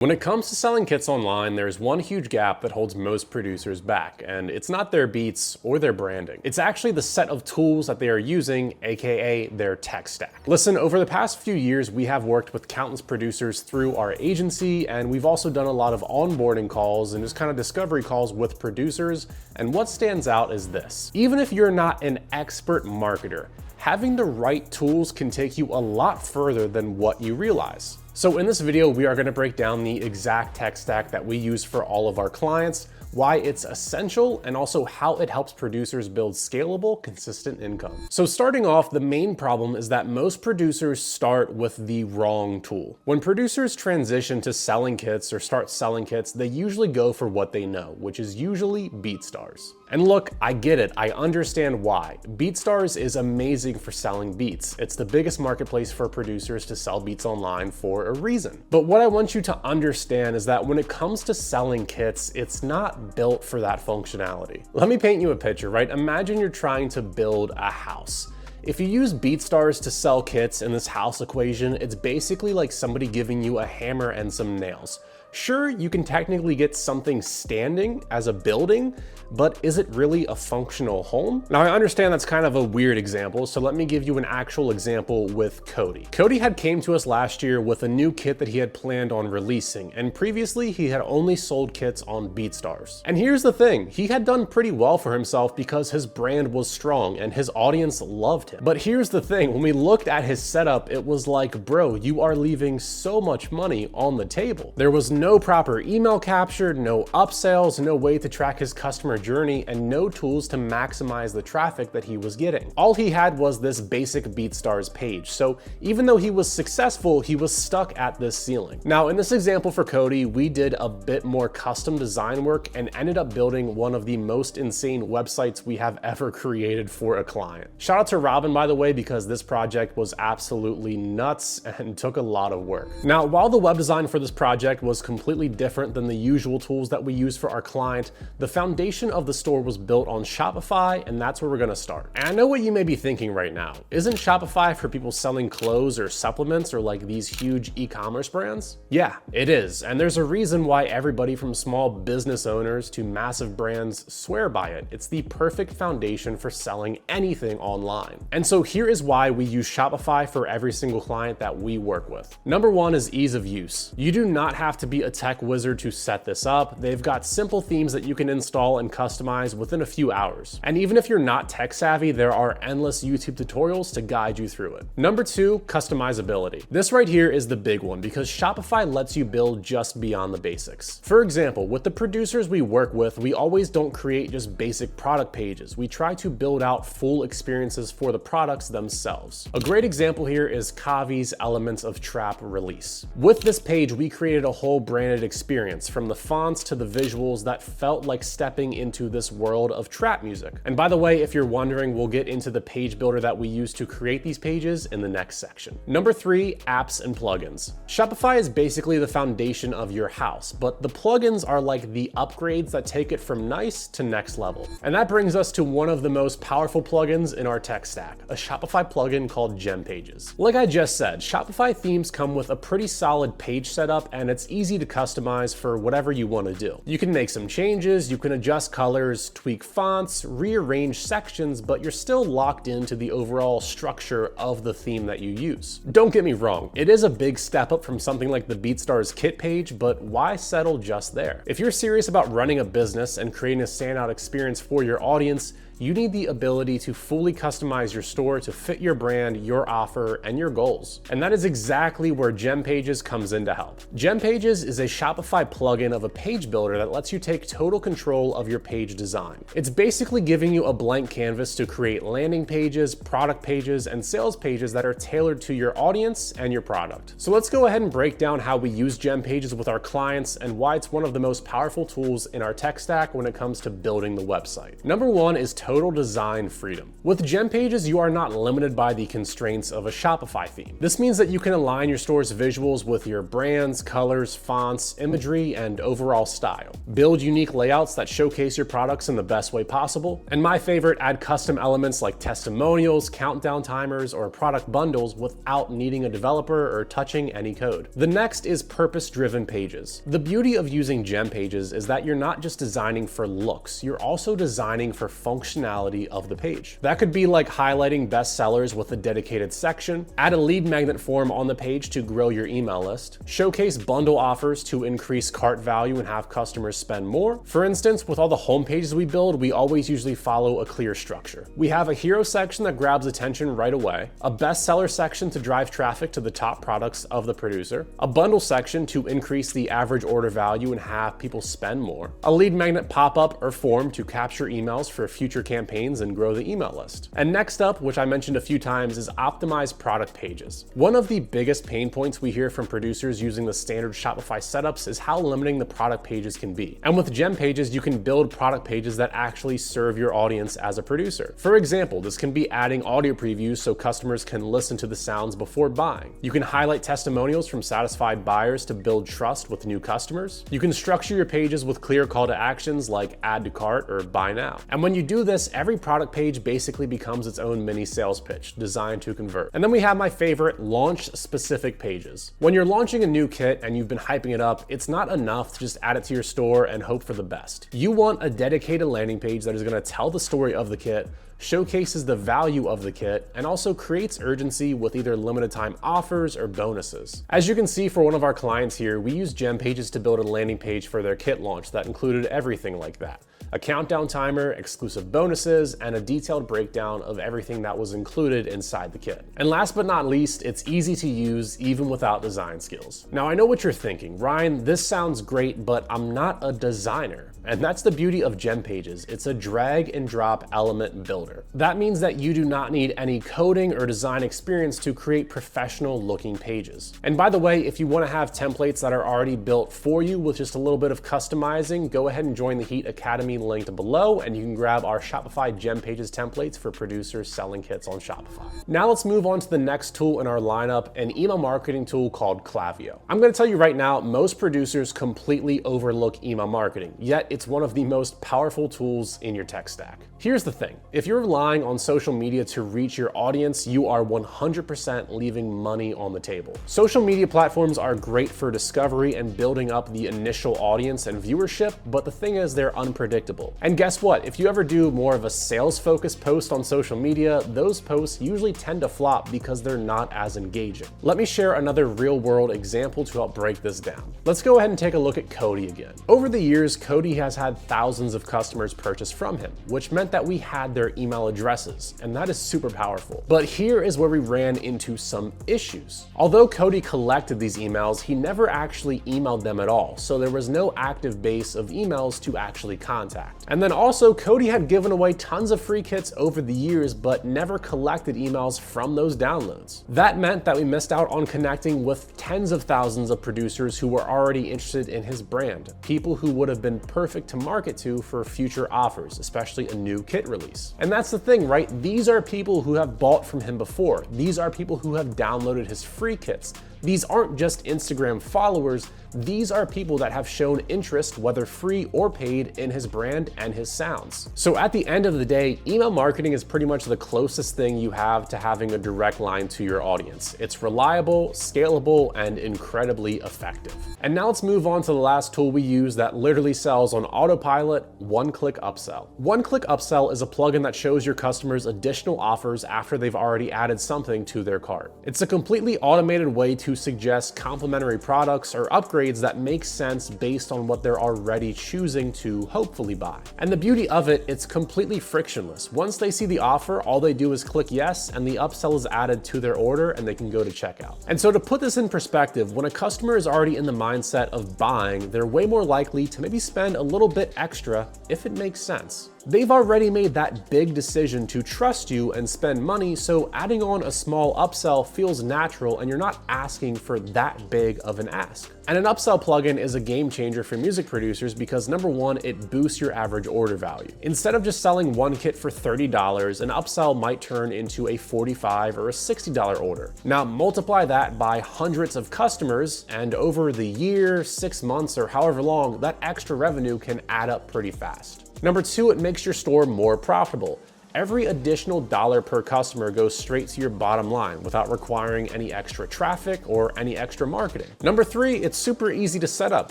When it comes to selling kits online, there's one huge gap that holds most producers back, and it's not their beats or their branding. It's actually the set of tools that they are using, aka their tech stack. Listen, over the past few years, we have worked with countless producers through our agency, and we've also done a lot of onboarding calls and just kind of discovery calls with producers, and what stands out is this. Even if you're not an expert marketer, having the right tools can take you a lot further than what you realize. So in this video, we are going to break down the exact tech stack that we use for all of our clients, why it's essential, and also how it helps producers build scalable, consistent income. So starting off, the main problem is that most producers start with the wrong tool. When producers transition to selling kits or start selling kits, they usually go for what they know, which is usually BeatStars. And look, I get it, I understand why. BeatStars is amazing for selling beats. It's the biggest marketplace for producers to sell beats online for a reason. But what I want you to understand is that when it comes to selling kits, it's not built for that functionality. Let me paint you a picture, right? Imagine you're trying to build a house. If you use BeatStars to sell kits in this house equation, it's basically like somebody giving you a hammer and some nails. Sure, you can technically get something standing as a building, but is it really a functional home? Now, I understand that's kind of a weird example, so let me give you an actual example with Cody. Cody had came to us last year with a new kit that he had planned on releasing, and previously he had only sold kits on BeatStars. And here's the thing, he had done pretty well for himself because his brand was strong and his audience loved him. But here's the thing, when we looked at his setup, it was like, bro, you are leaving so much money on the table. There was no proper email capture, no upsells, no way to track his customer journey, and no tools to maximize the traffic that he was getting. All he had was this basic BeatStars page. So even though he was successful, he was stuck at this ceiling. Now, in this example for Cody, we did a bit more custom design work and ended up building one of the most insane websites we have ever created for a client. Shout out to Robin, by the way, because this project was absolutely nuts and took a lot of work. Now, while the web design for this project was completely different than the usual tools that we use for our client, the foundation of the store was built on Shopify, and that's where we're gonna start. And I know what you may be thinking right now. Isn't Shopify for people selling clothes or supplements or like these huge e-commerce brands? Yeah, it is. And there's a reason why everybody from small business owners to massive brands swear by it. It's the perfect foundation for selling anything online. And so here is why we use Shopify for every single client that we work with. Number one is ease of use. You do not have to be a tech wizard to set this up. They've got simple themes that you can install and customize within a few hours. And even if you're not tech savvy, there are endless YouTube tutorials to guide you through it. Number two, customizability. This right here is the big one because Shopify lets you build just beyond the basics. For example, with the producers we work with, we always don't create just basic product pages. We try to build out full experiences for the products themselves. A great example here is Kavi's Elements of Trap release. With this page, we created a whole branded experience, from the fonts to the visuals that felt like stepping into this world of trap music. And by the way, if you're wondering, we'll get into the page builder that we use to create these pages in the next section. Number three, apps and plugins. Shopify is basically the foundation of your house, but the plugins are like the upgrades that take it from nice to next level. And that brings us to one of the most powerful plugins in our tech stack, a Shopify plugin called GemPages. Like I just said, Shopify themes come with a pretty solid page setup, and it's easy to customize for whatever you want to do. You can make some changes, you can adjust colors, tweak fonts, rearrange sections, but you're still locked into the overall structure of the theme that you use. Don't get me wrong, it is a big step up from something like the BeatStars kit page, but why settle just there? If you're serious about running a business and creating a standout experience for your audience, you need the ability to fully customize your store to fit your brand, your offer, and your goals. And that is exactly where GemPages comes in to help. GemPages is a Shopify plugin of a page builder that lets you take total control of your page design. It's basically giving you a blank canvas to create landing pages, product pages, and sales pages that are tailored to your audience and your product. So let's go ahead and break down how we use GemPages with our clients and why it's one of the most powerful tools in our tech stack when it comes to building the website. Number one is total design freedom. With GemPages, you are not limited by the constraints of a Shopify theme. This means that you can align your store's visuals with your brands, colors, fonts, imagery, and overall style. Build unique layouts that showcase your products in the best way possible. And my favorite, add custom elements like testimonials, countdown timers, or product bundles without needing a developer or touching any code. The next is purpose-driven pages. The beauty of using GemPages is that you're not just designing for looks, you're also designing for functionality of the page. That could be like highlighting bestsellers with a dedicated section, add a lead magnet form on the page to grow your email list, showcase bundle offers to increase cart value and have customers spend more. For instance, with all the home pages we build, we always usually follow a clear structure. We have a hero section that grabs attention right away, a bestseller section to drive traffic to the top products of the producer, a bundle section to increase the average order value and have people spend more, a lead magnet pop-up or form to capture emails for future campaigns and grow the email list. And next up, which I mentioned a few times, is optimize product pages. One of the biggest pain points we hear from producers using the standard Shopify setups is how limiting the product pages can be. And with GemPages, you can build product pages that actually serve your audience as a producer. For example, this can be adding audio previews so customers can listen to the sounds before buying. You can highlight testimonials from satisfied buyers to build trust with new customers. You can structure your pages with clear call to actions like add to cart or buy now. And when you do this, every product page basically becomes its own mini sales pitch designed to convert. And then we have my favorite, launch specific pages. When you're launching a new kit and you've been hyping it up, it's not enough to just add it to your store and hope for the best. You want a dedicated landing page that is going to tell the story of the kit, showcases the value of the kit, and also creates urgency with either limited time offers or bonuses. As you can see for one of our clients here, we used GemPages to build a landing page for their kit launch that included everything like that. A countdown timer, exclusive bonuses, and a detailed breakdown of everything that was included inside the kit. And last but not least, it's easy to use even without design skills. Now I know what you're thinking, Ryan, this sounds great, but I'm not a designer. And that's the beauty of GemPages. It's a drag and drop element builder. That means that you do not need any coding or design experience to create professional looking pages. And by the way, if you want to have templates that are already built for you with just a little bit of customizing, go ahead and join the Heat Academy linked below, and you can grab our Shopify GemPages templates for producers selling kits on Shopify. Now let's move on to the next tool in our lineup, an email marketing tool called Klaviyo. I'm going to tell you right now, most producers completely overlook email marketing, yet it's one of the most powerful tools in your tech stack. Here's the thing, if you're relying on social media to reach your audience, you are 100% leaving money on the table. Social media platforms are great for discovery and building up the initial audience and viewership, but the thing is they're unpredictable. And guess what? If you ever do more of a sales-focused post on social media, those posts usually tend to flop because they're not as engaging. Let me share another real-world example to help break this down. Let's go ahead and take a look at Cody again. Over the years, Cody has had thousands of customers purchase from him, which meant that we had their email addresses, and that is super powerful. But here is where we ran into some issues. Although Cody collected these emails, he never actually emailed them at all, so there was no active base of emails to actually contact. And then also, Cody had given away tons of free kits over the years, but never collected emails from those downloads. That meant that we missed out on connecting with tens of thousands of producers who were already interested in his brand, people who would have been perfect to market to for future offers, especially a new kit release. And that's the thing, right? These are people who have bought from him before. These are people who have downloaded his free kits. These aren't just Instagram followers, these are people that have shown interest, whether free or paid, in his brand and his sounds. So at the end of the day, email marketing is pretty much the closest thing you have to having a direct line to your audience. It's reliable, scalable, and incredibly effective. And now let's move on to the last tool we use that literally sells on autopilot, One-Click Upsell. One-Click Upsell is a plugin that shows your customers additional offers after they've already added something to their cart. It's a completely automated way to suggest complementary products or upgrades that make sense based on what they're already choosing to hopefully buy. And the beauty of it, it's completely frictionless. Once they see the offer, all they do is click yes, and the upsell is added to their order and they can go to checkout. And so to put this in perspective, when a customer is already in the mindset of buying, they're way more likely to maybe spend a little bit extra if it makes sense. They've already made that big decision to trust you and spend money, so adding on a small upsell feels natural and you're not asking for that big of an ask. And an upsell plugin is a game changer for music producers because number one, it boosts your average order value. Instead of just selling one kit for $30, an upsell might turn into a $45 or a $60 order. Now multiply that by hundreds of customers, and over the year, 6 months, or however long, that extra revenue can add up pretty fast. Number two, it makes your store more profitable. Every additional dollar per customer goes straight to your bottom line without requiring any extra traffic or any extra marketing. Number three, it's super easy to set up.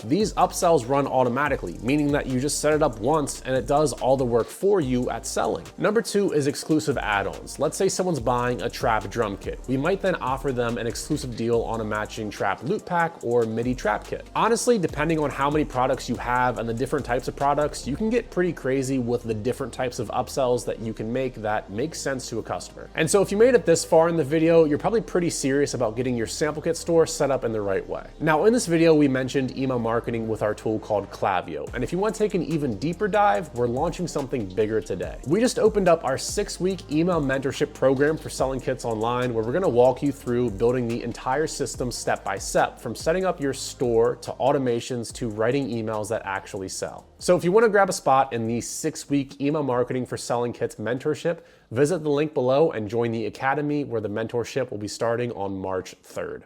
These upsells run automatically, meaning that you just set it up once and it does all the work for you at selling. Number two is exclusive add-ons. Let's say someone's buying a trap drum kit. We might then offer them an exclusive deal on a matching trap loop pack or MIDI trap kit. Honestly, depending on how many products you have and the different types of products, you can get pretty crazy with the different types of upsells that you can make that makes sense to a customer. And so if you made it this far in the video, you're probably pretty serious about getting your sample kit store set up in the right way. Now in this video, we mentioned email marketing with our tool called Klaviyo. And if you want to take an even deeper dive, we're launching something bigger today. We just opened up our 6-week email mentorship program for selling kits online, where we're gonna walk you through building the entire system step by step, from setting up your store to automations to writing emails that actually sell. So if you want to grab a spot in the 6-week email marketing for selling kits mentorship, visit the link below and join the academy, where the mentorship will be starting on March 3rd.